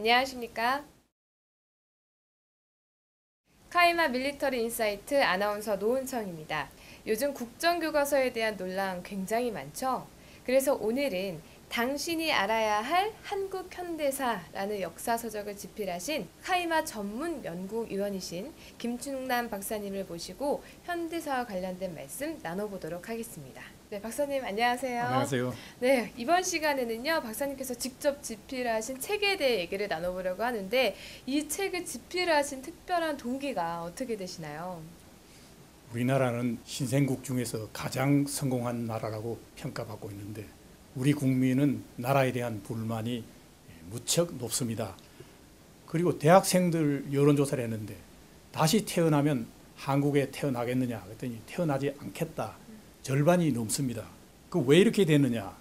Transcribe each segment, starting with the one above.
안녕하십니까? 카이마 밀리터리 인사이트 아나운서 노은청입니다. 요즘 국정교과서에 대한 논란 굉장히 많죠? 그래서 오늘은 당신이 알아야 할 한국 현대사라는 역사서적을 집필하신 카이마 전문 연구위원이신 김충남 박사님을 모시고 현대사와 관련된 말씀 나눠보도록 하겠습니다. 네, 박사님 안녕하세요. 안녕하세요. 네, 이번 시간에는요, 박사님께서 직접 집필하신 책에 대해 얘기를 나눠보려고 하는데, 이 책을 집필하신 특별한 동기가 어떻게 되시나요? 우리나라는 신생국 중에서 가장 성공한 나라라고 평가받고 있는데 우리 국민은 나라에 대한 불만이 무척 높습니다. 그리고 대학생들 여론조사를 했는데 다시 태어나면 한국에 태어나겠느냐 그랬더니 태어나지 않겠다. 절반이 넘습니다. 그 왜 이렇게 됐느냐?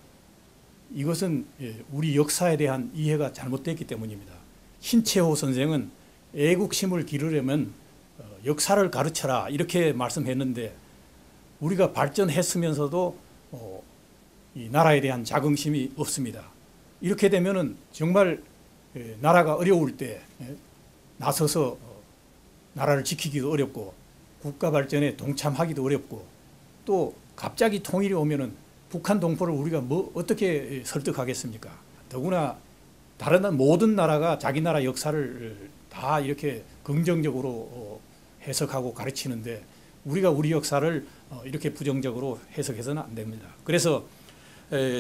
이것은 우리 역사에 대한 이해가 잘못됐기 때문입니다. 신채호 선생은 애국심을 기르려면 역사를 가르쳐라 이렇게 말씀했는데 우리가 발전했으면서도 이 나라에 대한 자긍심이 없습니다. 이렇게 되면은 정말 나라가 어려울 때 나서서 나라를 지키기도 어렵고 국가 발전에 동참하기도 어렵고 또 갑자기 통일이 오면은 북한 동포를 우리가 어떻게 설득하겠습니까? 더구나 다른 모든 나라가 자기 나라 역사를 다 이렇게 긍정적으로 해석하고 가르치는데 우리가 우리 역사를 이렇게 부정적으로 해석해서는 안 됩니다. 그래서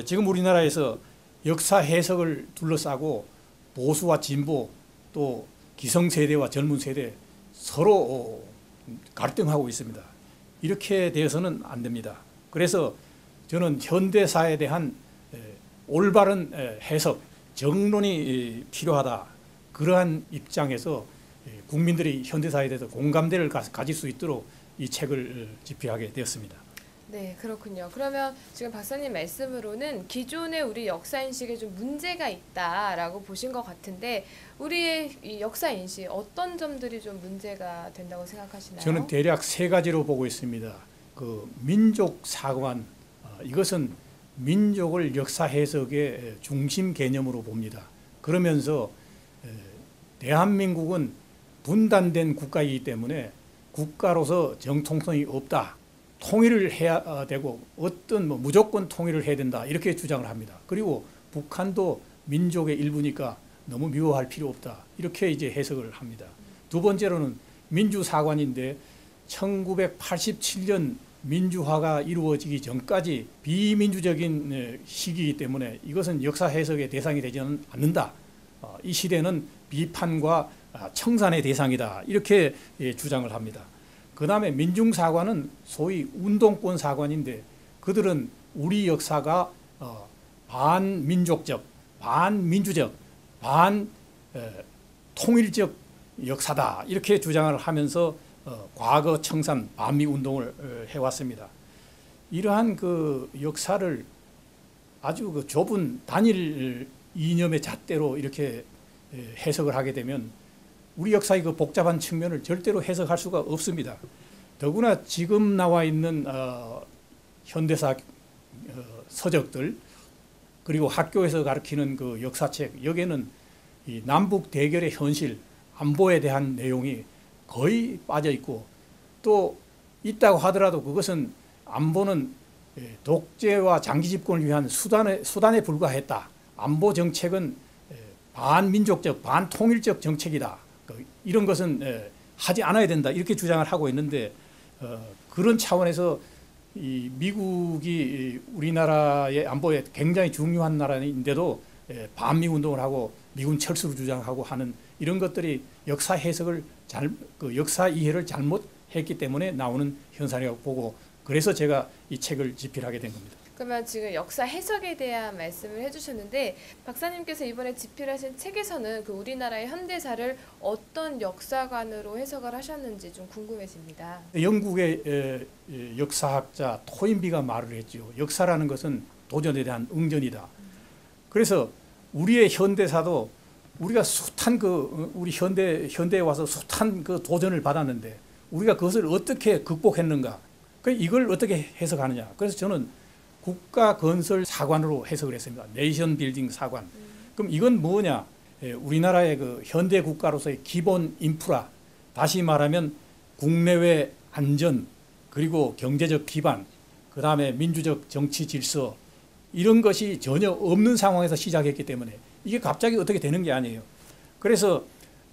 지금 우리나라에서 역사 해석을 둘러싸고 보수와 진보 또 기성세대와 젊은 세대 서로 갈등하고 있습니다. 이렇게 되어서는 안 됩니다. 그래서 저는 현대사에 대한 올바른 해석, 정론이 필요하다. 그러한 입장에서 국민들이 현대사에 대해서 공감대를 가질 수 있도록 이 책을 집필하게 되었습니다. 네, 그렇군요. 그러면 지금 박사님 말씀으로는 기존의 우리 역사인식에 좀 문제가 있다라고 보신 것 같은데 우리의 이 역사인식 어떤 점들이 좀 문제가 된다고 생각하시나요? 저는 대략 세 가지로 보고 있습니다. 그 민족 사관, 이것은 민족을 역사 해석의 중심 개념으로 봅니다. 그러면서 대한민국은 분단된 국가이기 때문에 국가로서 정통성이 없다. 통일을 해야 되고 어떤 무조건 통일을 해야 된다. 이렇게 주장을 합니다. 그리고 북한도 민족의 일부니까 너무 미워할 필요 없다. 이렇게 이제 해석을 합니다. 두 번째로는 민주사관인데 1987년 민주화가 이루어지기 전까지 비민주적인 시기이기 때문에 이것은 역사 해석의 대상이 되지는 않는다. 이 시대는 비판과 청산의 대상이다. 이렇게 주장을 합니다. 그 다음에 민중사관은 소위 운동권 사관인데 그들은 우리 역사가 반민족적, 반민주적, 반통일적 역사다. 이렇게 주장을 하면서 과거 청산 반미 운동을 해왔습니다. 이러한 그 역사를 아주 그 좁은 단일 이념의 잣대로 이렇게 해석을 하게 되면 우리 역사의 그 복잡한 측면을 절대로 해석할 수가 없습니다. 더구나 지금 나와 있는 현대사 서적들 그리고 학교에서 가르치는 그 역사책 여기에는 이 남북 대결의 현실 안보에 대한 내용이 거의 빠져 있고 또 있다고 하더라도 그것은 안보는 독재와 장기 집권을 위한 수단에 불과했다. 안보 정책은 반민족적, 반통일적 정책이다. 이런 것은 하지 않아야 된다. 이렇게 주장을 하고 있는데 그런 차원에서 이 미국이 우리나라의 안보에 굉장히 중요한 나라인데도 반미 운동을 하고 미군 철수를 주장하고 하는 이런 것들이 역사 해석을 역사 이해를 잘못했기 때문에 나오는 현상이라고 보고 그래서 제가 이 책을 집필하게 된 겁니다. 그러면 지금 역사 해석에 대한 말씀을 해주셨는데 박사님께서 이번에 집필하신 책에서는 그 우리나라의 현대사를 어떤 역사관으로 해석을 하셨는지 좀 궁금해집니다. 영국의 역사학자 토인비가 말을 했죠. 역사라는 것은 도전에 대한 응전이다. 그래서 우리의 현대사도 우리가 숱한 우리 현대에 와서 숱한 그 도전을 받았는데 우리가 그것을 어떻게 극복했는가? 이걸 어떻게 해석하느냐? 그래서 저는 국가 건설 사관으로 해석을 했습니다. 네이션 빌딩 사관. 그럼 이건 뭐냐? 우리나라의 그 현대 국가로서의 기본 인프라, 다시 말하면 국내외 안전, 그리고 경제적 기반, 그 다음에 민주적 정치 질서, 이런 것이 전혀 없는 상황에서 시작했기 때문에 이게 갑자기 어떻게 되는 게 아니에요. 그래서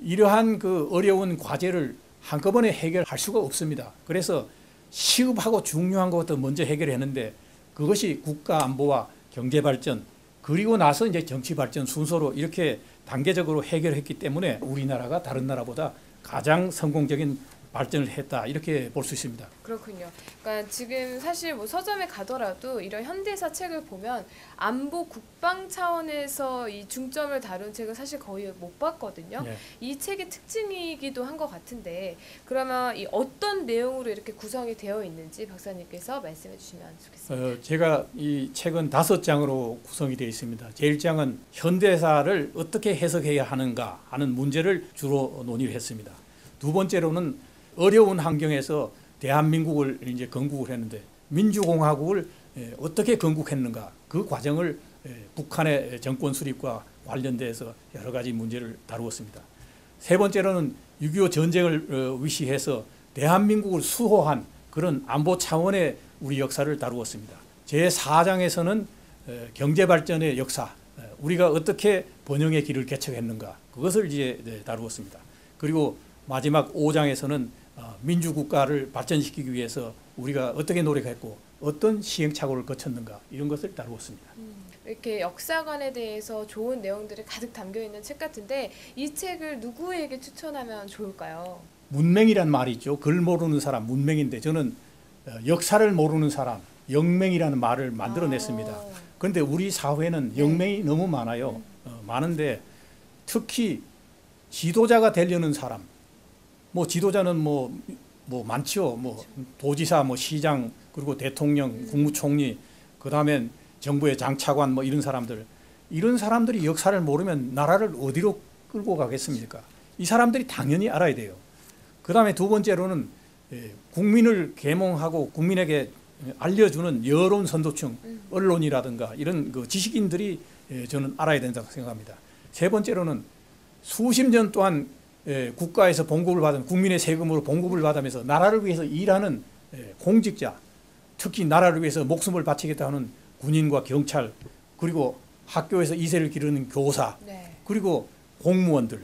이러한 그 어려운 과제를 한꺼번에 해결할 수가 없습니다. 그래서 시급하고 중요한 것부터 먼저 해결했는데, 그것이 국가 안보와 경제 발전, 그리고 나서 이제 정치 발전 순서로 이렇게 단계적으로 해결했기 때문에 우리나라가 다른 나라보다 가장 성공적인 발전을 했다, 이렇게 볼 수 있습니다. 그렇군요. 그러니까 지금 사실 뭐 서점에 가더라도 이런 현대사 책을 보면 안보 국방 차원에서 이 중점을 다룬 책을 사실 거의 못 봤거든요. 네. 이 책의 특징이기도 한 것 같은데, 그러면 이 어떤 내용으로 이렇게 구성이 되어 있는지 박사님께서 말씀해 주시면 좋겠습니다. 제가 이 책은 5장으로 구성이 되어 있습니다. 제1장은 현대사를 어떻게 해석해야 하는가 하는 문제를 주로 논의를 했습니다. 두 번째로는 어려운 환경에서 대한민국을 이제 건국을 했는데 민주공화국을 어떻게 건국했는가, 그 과정을 북한의 정권 수립과 관련돼서 여러 가지 문제를 다루었습니다. 세 번째로는 6.25 전쟁을 위시해서 대한민국을 수호한 그런 안보 차원의 우리 역사를 다루었습니다. 제4장에서는 경제발전의 역사, 우리가 어떻게 번영의 길을 개척했는가, 그것을 이제 다루었습니다. 그리고 마지막 5장에서는 민주국가를 발전시키기 위해서 우리가 어떻게 노력했고 어떤 시행착오를 거쳤는가, 이런 것을 다루었습니다. 이렇게 역사관에 대해서 좋은 내용들이 가득 담겨 있는 책 같은데, 이 책을 누구에게 추천하면 좋을까요? 문맹이란 말이 있죠. 글 모르는 사람 문맹인데, 저는 역사를 모르는 사람 영맹이라는 말을 만들어냈습니다. 그런데 우리 사회는 영맹이 너무 많아요. 많은데 특히 지도자가 되려는 사람, 뭐 지도자는 뭐 많죠. 뭐 도지사, 뭐 시장, 그리고 대통령, 국무총리, 그다음에 정부의 장차관, 뭐 이런 사람들이 역사를 모르면 나라를 어디로 끌고 가겠습니까? 이 사람들이 당연히 알아야 돼요. 그다음에 두 번째로는 국민을 계몽하고 국민에게 알려주는 여론 선도층, 언론이라든가 이런 그 지식인들이 저는 알아야 된다고 생각합니다. 세 번째로는 수십 년 동안 국가에서 봉급을 받은, 국민의 세금으로 봉급을 받으면서 나라를 위해서 일하는 공직자, 특히 나라를 위해서 목숨을 바치겠다 하는 군인과 경찰, 그리고 학교에서 이세를 기르는 교사, 그리고 공무원들,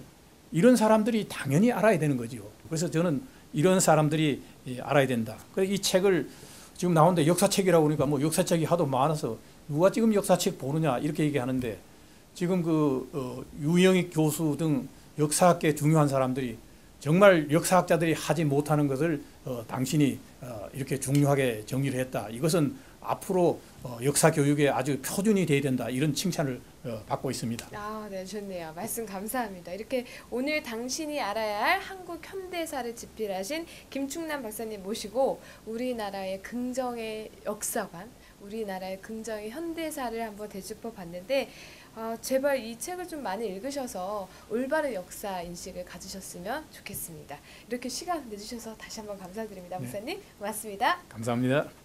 이런 사람들이 당연히 알아야 되는 거죠. 그래서 저는 이런 사람들이 알아야 된다. 그래서 이 책을 지금 나오는데 역사책이라고 그러니까 뭐 역사책이 하도 많아서 누가 지금 역사책 보느냐 이렇게 얘기하는데, 지금 그 유영익 교수 등 역사학계 중요한 사람들이 정말 역사학자들이 하지 못하는 것을 당신이 이렇게 중요하게 정리를 했다. 이것은 앞으로 역사 교육에 아주 표준이 돼야 된다. 이런 칭찬을 받고 있습니다. 네, 좋네요. 말씀 감사합니다. 이렇게 오늘 당신이 알아야 할 한국 현대사를 집필하신 김충남 박사님 모시고 우리나라의 긍정의 역사관, 우리나라의 긍정의 현대사를 한번 되짚어 봤는데, 제발 이 책을 좀 많이 읽으셔서 올바른 역사 인식을 가지셨으면 좋겠습니다. 이렇게 시간 내주셔서 다시 한번 감사드립니다. 박사님, 고맙습니다. 감사합니다.